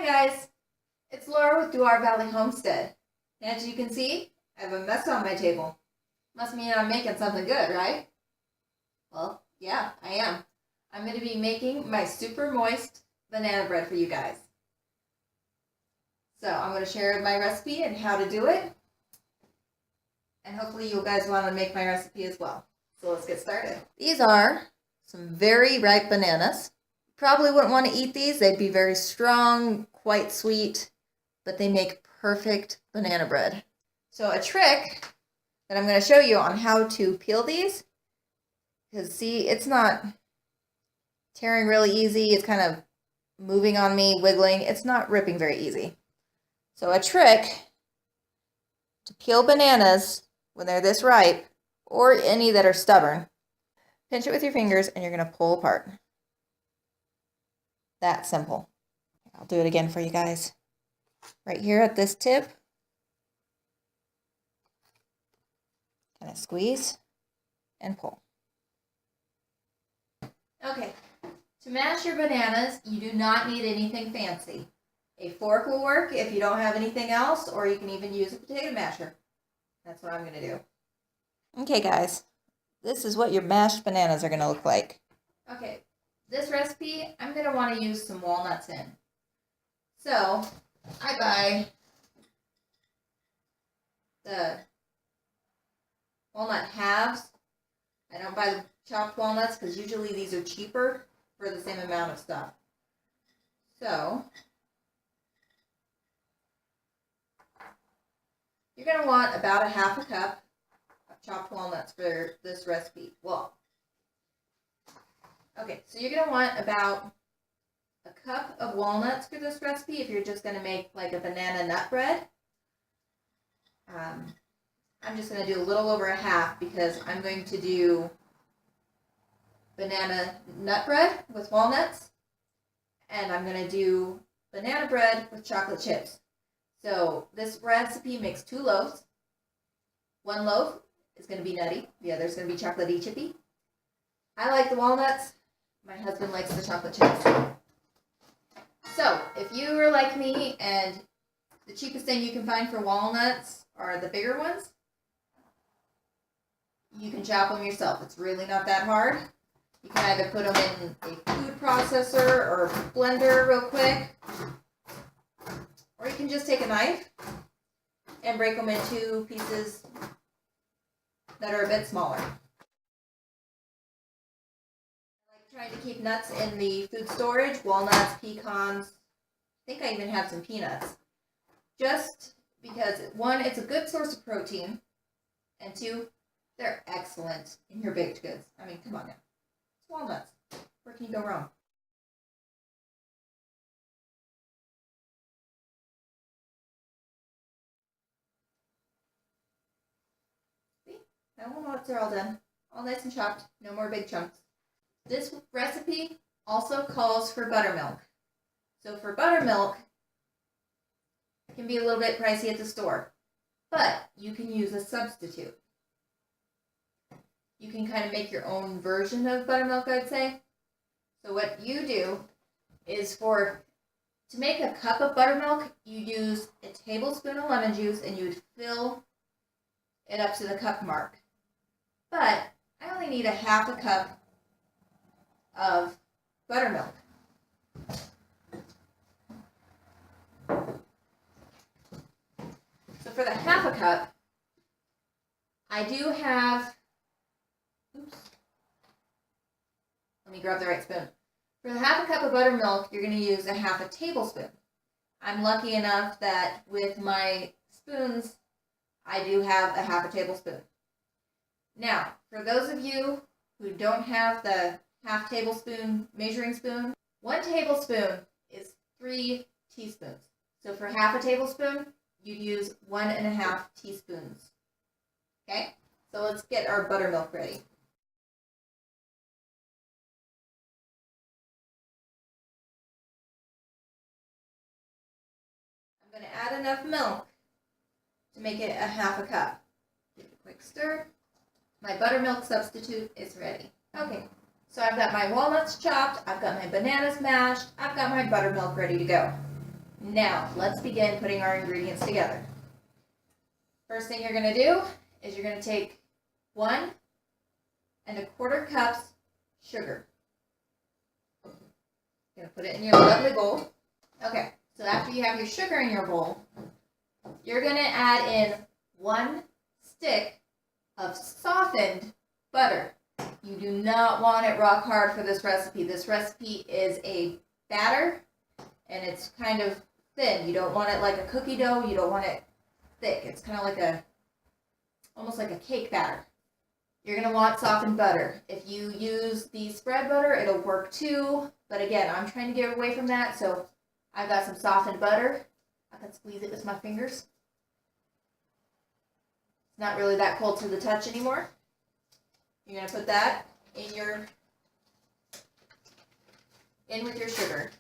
Hi guys, it's Laura with Duar Valley Homestead. And as you can see, I have a mess on my table. Must mean I'm making something good, right? Well, yeah, I am. I'm going to be making my super moist banana bread for you guys. So I'm going to share my recipe and how to do it. And hopefully you guys want to make my recipe as well. So let's get started. These are some very ripe bananas. Probably wouldn't want to eat these. They'd be very strong, quite sweet, but they make perfect banana bread. So a trick that I'm going to show you on how to peel these, because see, it's not tearing really easy. It's kind of moving on me, wiggling. It's not ripping very easy. So a trick to peel bananas when they're this ripe, or any that are stubborn, pinch it with your fingers and you're going to pull apart. That simple. I'll do it again for you guys. Right here at this tip, kind of squeeze and pull. Okay, to mash your bananas, you do not need anything fancy. A fork will work if you don't have anything else, or you can even use a potato masher. That's what I'm going to do. Okay guys, this is what your mashed bananas are going to look like. Okay, this recipe, I'm going to want to use some walnuts in. So, I buy the walnut halves. I don't buy the chopped walnuts because usually these are cheaper for the same amount of stuff. So, you're going to want about a half a cup of chopped walnuts for this recipe. Well, okay, so you're going to want about a cup of walnuts for this recipe if you're just going to make like a banana nut bread. I'm just going to do a little over a half because I'm going to do banana nut bread with walnuts, and I'm going to do banana bread with chocolate chips. So this recipe makes 2 loaves. One loaf is going to be nutty, the other is going to be chocolatey chippy. I like the walnuts. My husband likes the chocolate chips. So if you are like me and the cheapest thing you can find for walnuts are the bigger ones, you can chop them yourself. It's really not that hard. You can either put them in a food processor or a blender real quick, or you can just take a knife and break them into pieces that are a bit smaller. I like trying to keep nuts in the food storage, walnuts, pecans. I think I even have some peanuts. Just because, 1, it's a good source of protein, and 2, they're excellent in your baked goods. I mean, come on now. It's walnuts. Where can you go wrong? See? Now walnuts are all done. All nice and chopped. No more big chunks. This recipe also calls for buttermilk. So for buttermilk, it can be a little bit pricey at the store, but you can use a substitute. You can kind of make your own version of buttermilk, I'd say. So what you do is to make a cup of buttermilk, you use a tablespoon of lemon juice and you would fill it up to the cup mark. But I only need a half a cup of buttermilk. So for the half a cup, I do have, let me grab the right spoon. For the half a cup of buttermilk, you're going to use a half a tablespoon. I'm lucky enough that with my spoons, I do have a half a tablespoon. Now, for those of you who don't have the half tablespoon measuring spoon, 1 tablespoon is 3 teaspoons. So for half a tablespoon, you'd use 1.5 teaspoons. Okay, so let's get our buttermilk ready. I'm going to add enough milk to make it a half a cup. Give it a quick stir. My buttermilk substitute is ready. Okay, so I've got my walnuts chopped, I've got my bananas mashed, I've got my buttermilk ready to go. Now, let's begin putting our ingredients together. First thing you're going to do is you're going to take 1¼ cups sugar. You're going to put it in your lovely bowl. Okay, so after you have your sugar in your bowl, you're going to add in 1 stick of softened butter. You do not want it rock hard for this recipe. This recipe is a batter, and it's kind of thin. You don't want it like a cookie dough. You don't want it thick. It's kind of like almost like a cake batter. You're going to want softened butter. If you use the spread butter, it'll work too. But again, I'm trying to get away from that, so I've got some softened butter. I can squeeze it with my fingers. It's not really that cold to the touch anymore. You're going to put that in with your sugar.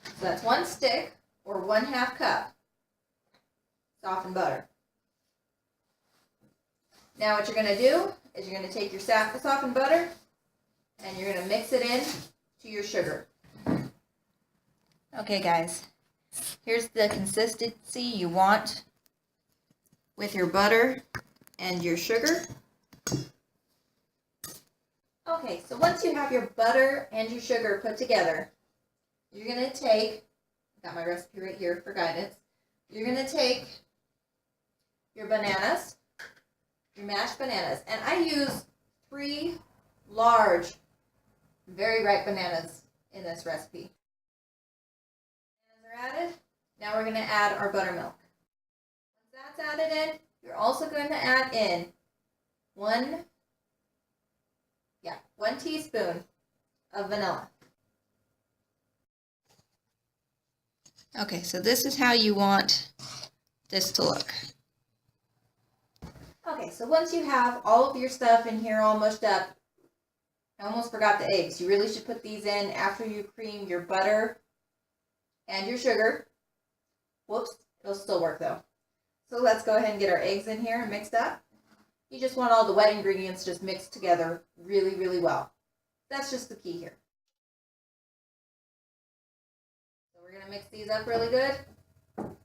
So that's 1 stick or 1/2 cup softened butter. Now what you're going to do is you're going to take your softened butter and you're going to mix it in to your sugar. Okay guys, here's the consistency you want with your butter and your sugar. Okay, so once you have your butter and your sugar put together, you're going to take, I got my recipe right here for guidance, you're going to take your bananas, your mashed bananas, and I use 3 large, very ripe bananas in this recipe. Bananas are added. Now we're going to add our buttermilk. Once that's added in, you're also going to add in 1 teaspoon of vanilla. Okay, so this is how you want this to look. Okay, so once you have all of your stuff in here all mushed up, I almost forgot the eggs. You really should put these in after you cream your butter and your sugar. Whoops, it'll still work though. So let's go ahead and get our eggs in here and mixed up. You just want all the wet ingredients just mixed together really, really well. That's just the key here. So we're going to mix these up really good. Once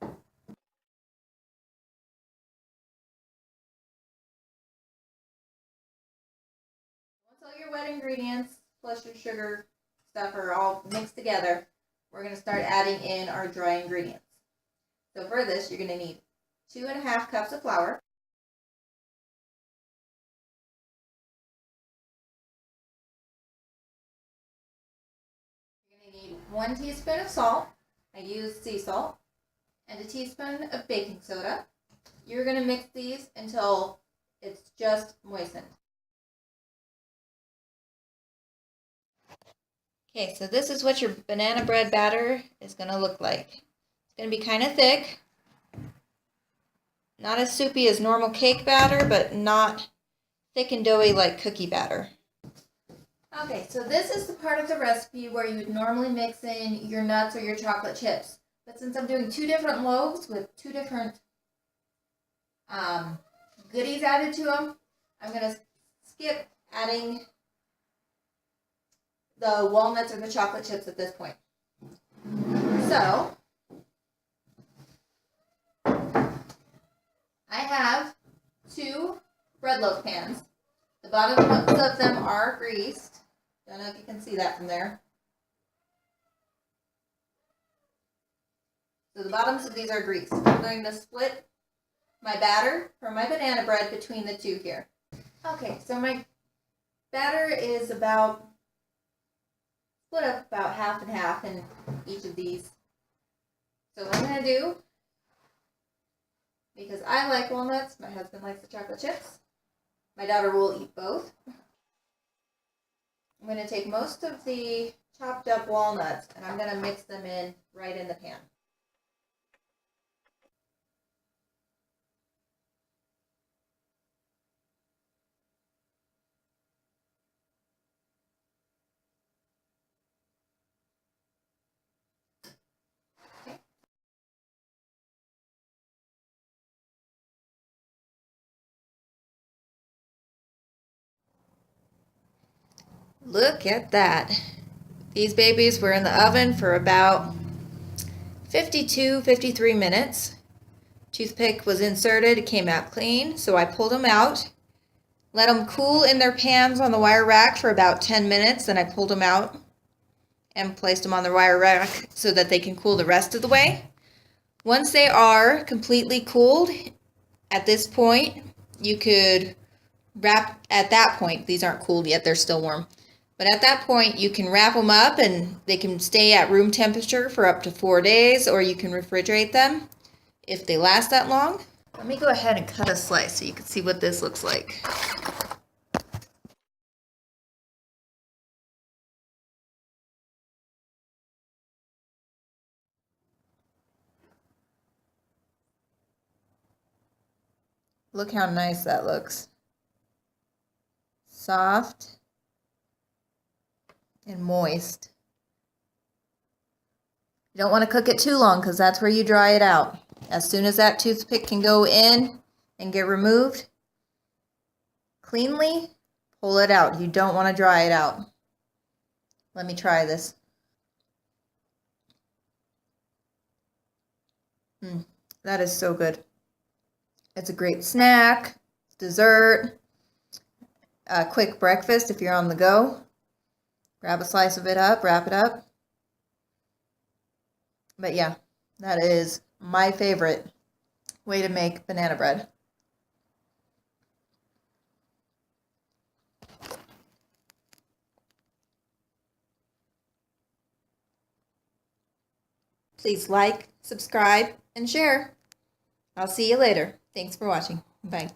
all your wet ingredients plus your sugar stuff are all mixed together, we're going to start adding in our dry ingredients. So for this, you're going to need 2½ cups of flour. You're going to need 1 teaspoon of salt. I use sea salt. And a teaspoon of baking soda. You're going to mix these until it's just moistened. Okay, so this is what your banana bread batter is going to look like. It's going to be kind of thick. Not as soupy as normal cake batter, but not thick and doughy like cookie batter. Okay, so this is the part of the recipe where you would normally mix in your nuts or your chocolate chips. But since I'm doing 2 different loaves with 2 different goodies added to them, I'm going to skip adding the walnuts or the chocolate chips at this point. So, I have 2 bread loaf pans. The bottoms of them are greased. Don't know if you can see that from there. So the bottoms of these are greased. I'm going to split my batter for my banana bread between the 2 here. Okay, so my batter is split up about half and half in each of these. So what I'm going to do, because I like walnuts, my husband likes the chocolate chips, my daughter will eat both. I'm going to take most of the chopped up walnuts and I'm going to mix them in right in the pan. Look at that. These babies were in the oven for about 53 minutes. Toothpick was inserted, it came out clean, so I pulled them out, let them cool in their pans on the wire rack for about 10 minutes, then I pulled them out and placed them on the wire rack so that they can cool the rest of the way. Once they are completely cooled, at this point, you could wrap, at that point, these aren't cooled yet, they're still warm, but at that point you can wrap them up and they can stay at room temperature for up to 4 days, or you can refrigerate them if they last that long. Let me go ahead and cut a slice so you can see what this looks like. Look how nice that looks. Soft and moist. You don't want to cook it too long because that's where you dry it out. As soon as that toothpick can go in and get removed cleanly, pull it out. You don't want to dry it out. Let me try this. That is so good. It's a great snack, dessert, a quick breakfast if you're on the go. Grab a slice of it up, wrap it up. But yeah, that is my favorite way to make banana bread. Please like, subscribe, and share. I'll see you later. Thanks for watching. Bye.